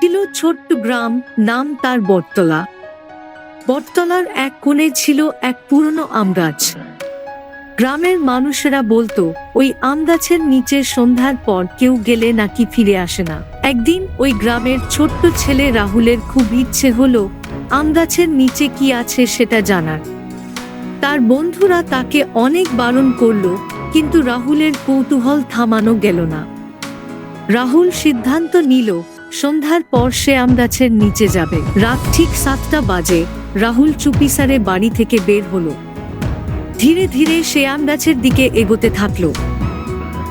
ছিল ছোট্ট গ্রাম, নাম তার বটতলা। বটতলার এক কোণে ছিল এক পুরনো আমগাছ। গ্রামের মানুষেরা বলতো ওই আমগাছের নিচে সন্ধ্যার পর কেউ গেলে নাকি ফিরে আসে না। একদিন ওই গ্রামের ছোট্ট ছেলে রাহুলের খুব ইচ্ছে হলো আমগাছের নিচে কি আছে সেটা জানার। তার বন্ধুরা তাকে অনেক বারণ করলো, কিন্তু রাহুলের কৌতূহল থামানো গেল না। রাহুল সিদ্ধান্ত নিল সন্ধ্যার পর সে আমগাছের নিচে যাবে। রাত ঠিক 7টা বাজে রাহুল চুপিসারে বাড়ি থেকে বের হলো। ধীরে ধীরে সে আমগাছের দিকে এগোতে থাকলো।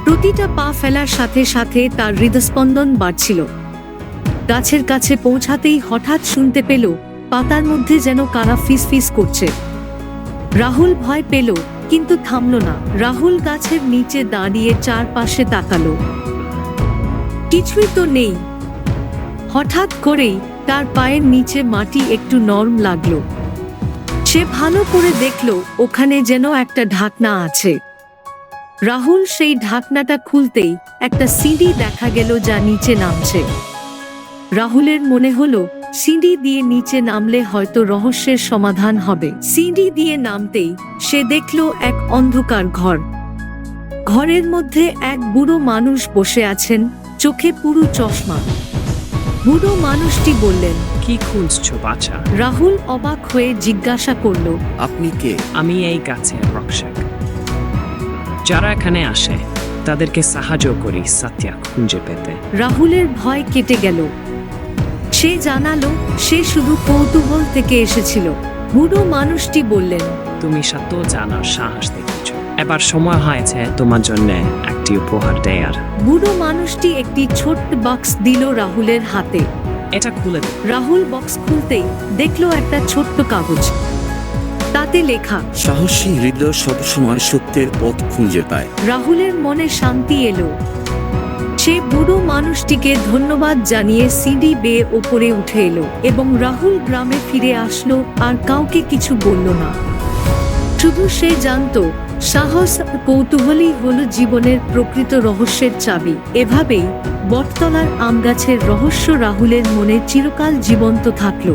প্রতিটা পা ফেলার সাথে সাথে তার হৃদস্পন্দন বাড়ছিল। গাছের কাছে পৌঁছাতেই হঠাৎ শুনতে পেল পাতার মধ্যে যেন কারা ফিসফিস করছে। রাহুল ভয় পেল, কিন্তু থামল না। রাহুল গাছের নিচে দাঁড়িয়ে চারপাশে তাকালো। কিছুই তো নেই। হঠাৎ করেই তার পায়ের নিচে মাটি একটু নরম লাগলো। সে ভালো করে দেখলো ওখানে যেন একটা ঢাকনা আছে। রাহুল সেই ঢাকনাটা খুলতেই একটা সিঁড়ি দেখা গেল যা নিচে নামছে। রাহুলের মনে হলো সিঁড়ি দিয়ে নিচে নামলে হয়তো রহস্যের সমাধান হবে। সিঁড়ি দিয়ে নামতেই সে দেখলো এক অন্ধকার ঘর। ঘরের মধ্যে এক বুড়ো মানুষ বসে আছেন, চোখে পুরো চশমা। বুড়ো মানুষটি বললেন, কি খুঁজছো বাছা? রাহুল অবাক হয়ে জিজ্ঞাসা করলো, আপনি কে? আমি এই গাছের রক্ষক। যারা এখানে আসে তাদেরকে সাহায্য করি সত্য খুঁজে পেতে। রাহুলের ভয় কেটে গেল। সে জানালো সে শুধু কৌতূহল থেকে এসেছিল। বুড়ো মানুষটি বললেন, তুমি সত্য জানার সাহস দেখিয়েছ। এবার সময় হয়েছে তোমার জন্য একটি উপহার দেয়ার। বুড়ো মানুষটি একটি ছোট্ট বক্স দিল রাহুলের হাতে। এটা খুলে দিন। রাহুল বক্স খুলতেই দেখলো একটা ছোট্ট কাগজ। তাতে লেখা, সাহসী হৃদয় সবসময় সত্যের পথ খুঁজে পায়। রাহুলের মনে শান্তি এলো। সে বুড়ো মানুষটিকে ধন্যবাদ জানিয়ে সিঁড়ি বেয়ে ওপরে উঠে এলো এবং রাহুল গ্রামে ফিরে আসলো। আর কাউকে কিছু বলল না। শুধু সে জানতো সাহস আর কৌতূহলই হলো জীবনের প্রকৃত রহস্যের চাবি। এভাবেই বটতলার আমগাছের রহস্য রাহুলের মনে চিরকাল জীবন্ত থাকলো।